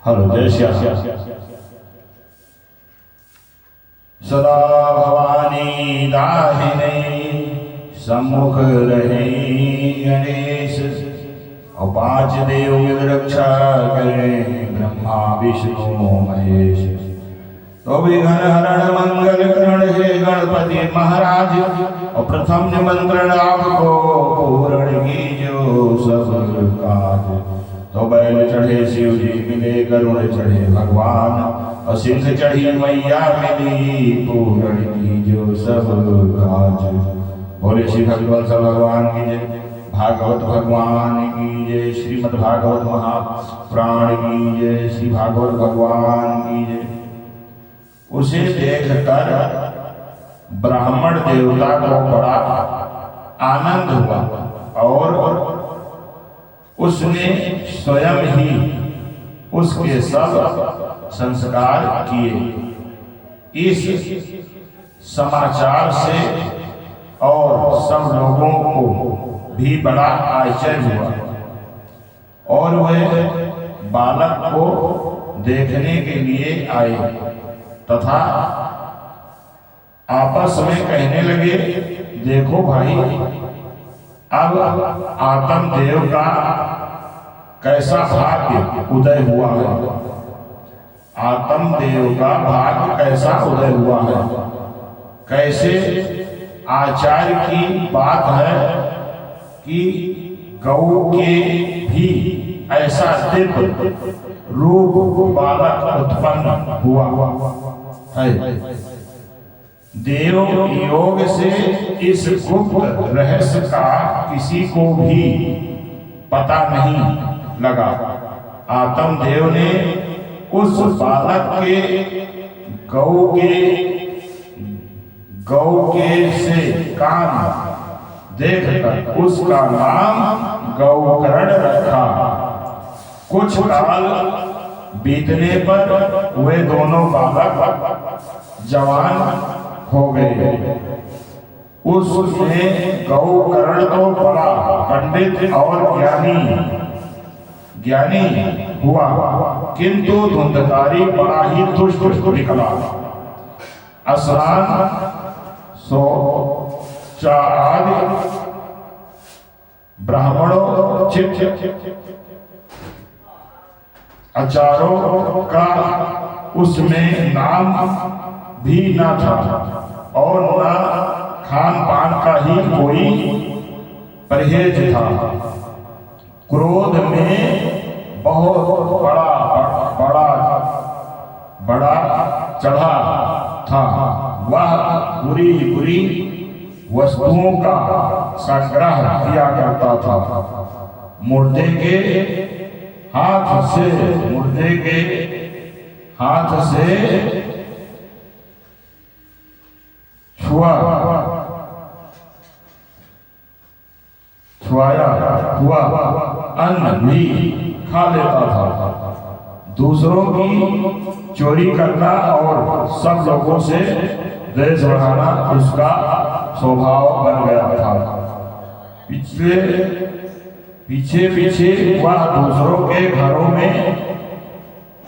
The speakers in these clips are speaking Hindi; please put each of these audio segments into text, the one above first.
हलो जय श्याम। सदा भवानी दाहिने सम्मुख रहे गणेश, और 5 देव मिल रक्षा करें ब्रह्मा विष्णु महेश। तो विघ्न हरण मंगल करण हे गणपति महाराज, और प्रथम निमंत्रण आपको पूर्ण कीजो सब काज। तो बैल चढ़े शिव जी मिले, गरुड़ चढ़े भगवान, और सिंह चढ़ी मैया मिली, पूर्ण कीजो सब काज। बोले श्री भगवत भगवान की जय, भागवत भगवान की जय, श्रीमद् भागवत महापुराण की जय, श्री भागवत भगवान की जय। उसे देखकर ब्राह्मण देवता को बड़ा आनंद हुआ, और उसने स्वयं ही उसके सब संस्कार किए। इस समाचार से और सब लोगों को भी बड़ा आश्चर्य हुआ, और वे बालक को देखने के लिए आए तथा आपस में कहने लगे, देखो भाई, अब आत्मदेव का कैसा भाग्य उदय हुआ है। आत्मदेव का भाग्य कैसा उदय हुआ है। कैसे आचार्य की बात है कि गौ के भी ऐसा दिव्य रूप बालक उत्पन्न हुआ है। देव योग से इस गुप्त रहस्य का किसी को भी पता नहीं लगा। आत्मदेव ने उस बालक के गौ के से कान देखकर उसका नाम गौकर्ण रखा। कुछ काल बीतने पर वे दोनों बालक जवान हो गए। उसमें गौकर्ण तो बड़ा पंडित और ज्ञानी हुआ, किंतु धुंधकारी बड़ा ही दुष्ट निकला। असरान आदि ब्राह्मणों आचारों का उसमें नाम भी न था, और न खान पान का ही कोई परहेज था। क्रोध में बहुत बड़ा चढ़ा था। वह बुरी वस्तुओं का संग्रह किया करता था। मुर्दे के हाथ से छुआया हुआ अन्न भी खा लेता था। दूसरों की चोरी करना और सब लोगों से द्वेष बढ़ाना उसका स्वभाव बन गया था। पीछे वह दूसरों के घरों में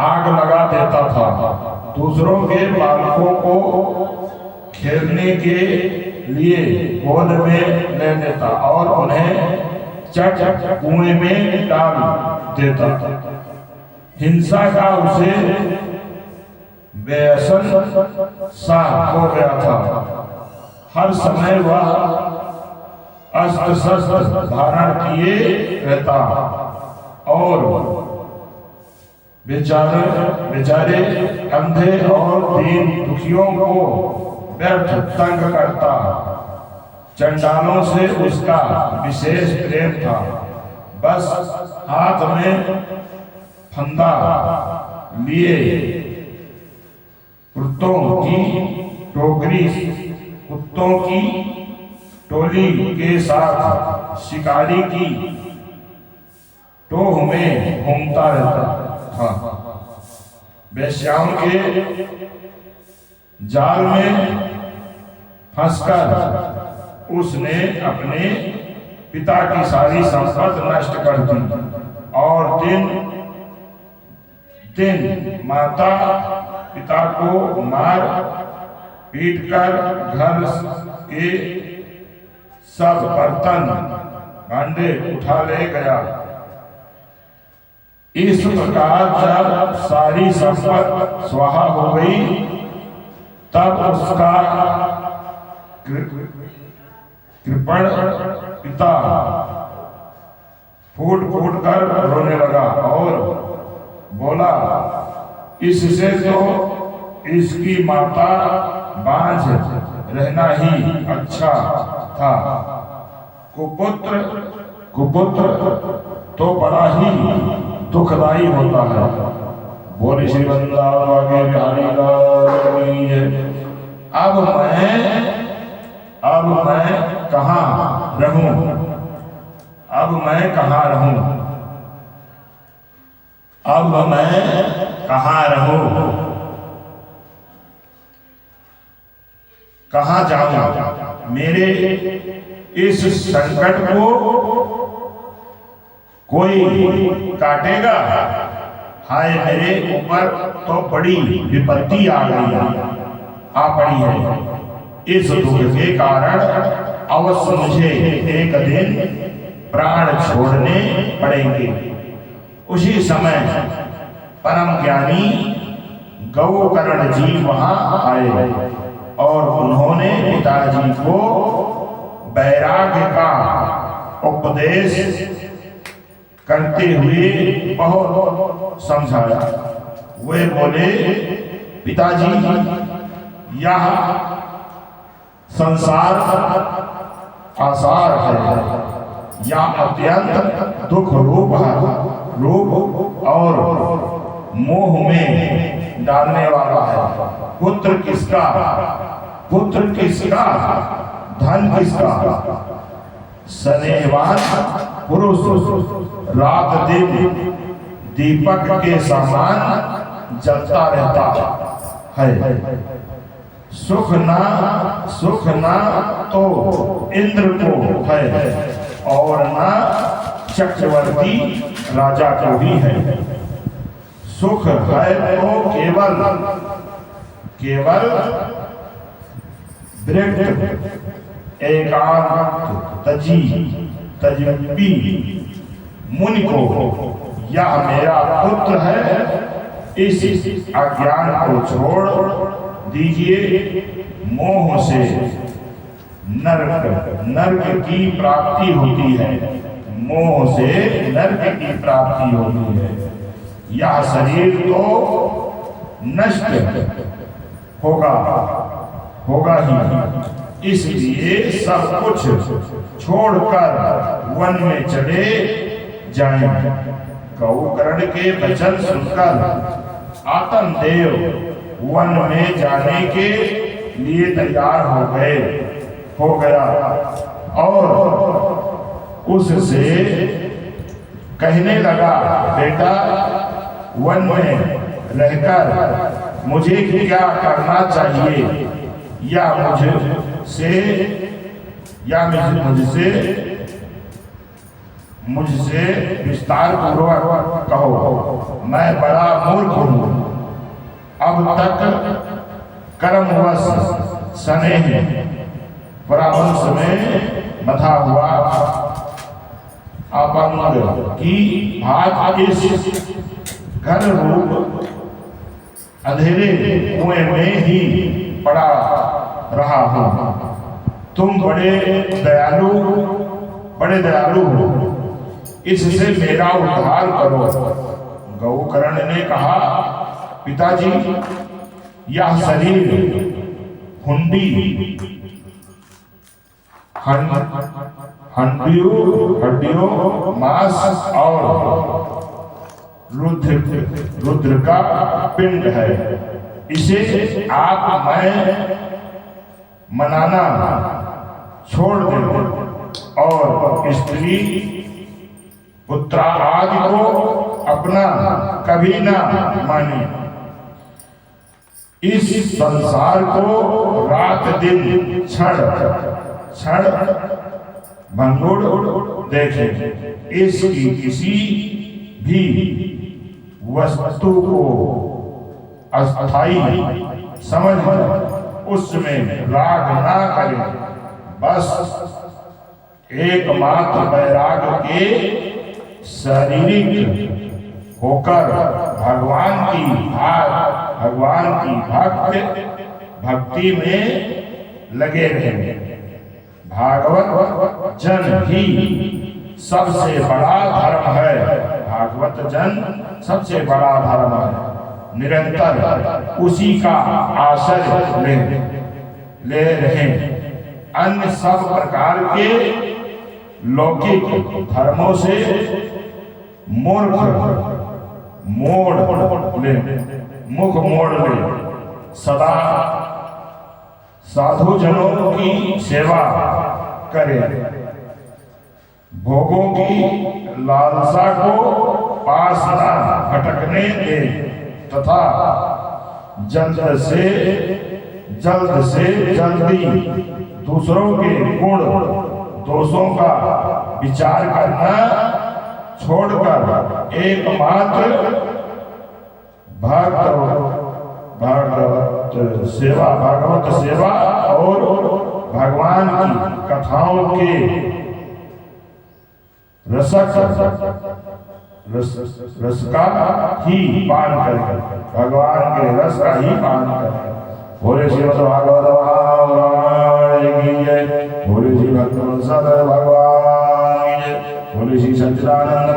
आग लगा देता था। दूसरों के बालकों को खेलने के लिए गोद में ले लेता और उन्हें चट कुएं में डाल देता। हिंसा का उसे व्यसन सा हो गया था। हर समय वह अस्त्र शस्त्र धारण किए रहता और बेचारे अंधे और दीन दुखियों को व्यर्थ तंग करता। चंडालों से उसका विशेष प्रेम था। बस हाथ में फंदा लिए कुत्तों की टोली के साथ शिकारी की टोह में घूमता रहता था। वेश्याओं के जाल में फंसकर उसने अपने पिता की सारी संपत्ति नष्ट कर दी और 3 माता पिता को मार पीट कर घर के सब बर्तन भांडे उठा ले गया। इस प्रकार जब सारी संपत्ति स्वाहा हो गई तब उसका कृपण पिता फूट फूट कर रोने लगा और बोला, इससे तो इसकी माता बांझ रहना ही अच्छा था। कुपुत्र तो बड़ा ही दुखदाई होता है। बोले श्री वृंदावन के बिहारी लाल की जय। अब मैं कहाँ रहूं? अब मैं कहाँ रहूं? अब मैं कहाँ रहूं? कहाँ जाऊं? मेरे इस संकट को कोई काटेगा? हाय, मेरे ऊपर तो बड़ी विपत्ति आ पड़ी है। इस दुख के कारण अवश्य मुझे एक दिन प्राण छोड़ने पड़ेंगे। उसी समय परम ज्ञानी गौकर्ण जी वहां आए और उन्होंने पिताजी को वैराग्य का उपदेश करते हुए बहुत समझाया। वे बोले, पिताजी, यह संसार आसार है, यह अत्यंत दुख रूप और मोह में डालने वाला है। पुत्र किसका, धन किसका? स्नेहवान पुरुष रात दिन दीपक के समान जलता रहता है। सुख ना तो इंद्र को है और ना चक्रवर्ती राजा को भी है। सुख है तो केवल एकांत तजबी मुनि को। यह मेरा पुत्र है, इस अज्ञान को छोड़ दीजिए। मोह से नरक की प्राप्ति होती है। मोह से नरक की प्राप्ति होती है। यह शरीर तो नष्ट होगा ही, इसलिए सब कुछ छोड़कर वन में चले जाएं। गौकर्ण के वचन सुनकर आत्मदेव वन में जाने के लिए तैयार हो गया और उससे कहने लगा, बेटा, वन में रहकर मुझे क्या करना चाहिए? या मुझसे विस्तार पूर्वक कहो। मैं बड़ा मूर्ख हूँ। अब तक कर्मवश स्नेह परामर्श में बधा हुआ अपंग की भात इस घर रूप अंधेरे कुएं में ही पड़ा रहा हूं। तुम बड़े दयालु हो, इससे मेरा उद्धार करो। गौकर्ण ने कहा, पिताजी, यह शरीर हड्डियों, मांस और रुद्र का पिंड है। इसे आप मैं मनाना छोड़ दें और स्त्री पुत्र आदि को अपना कभी ना माने। इस संसार को रात दिन क्षण भंगुर देखें। इसकी किसी भी वस्तु को अस्थाई समझ उसमें राग ना करें, बस एकमात्र वैराग के शारीरिक होकर भगवान की भक्ति में लगे रहेंगे। भागवत जन ही सबसे बड़ा धर्म है, भागवत जन सबसे बड़ा धर्म है। निरंतर उसी का आश्रय ले रहे। अन्य सब प्रकार के लौकिक धर्मों से मुख मोड़ ले सदा साधु जनों की सेवा करे, भोगों की लालसा को पास न भटकने दे तथा जल्द से जल्दी दूसरों के गुण दोषों का विचार करना छोड़कर एकमात्र भागवत सेवा और भगवान की कथाओं के रस का ही पान करें, भगवान के रस का ही पान करें। बोले श्रीमद् भागवत महापुराण की जय, बोले श्री भक्तवत्सल भगवान की जय, बोले श्री सच्चिदानंद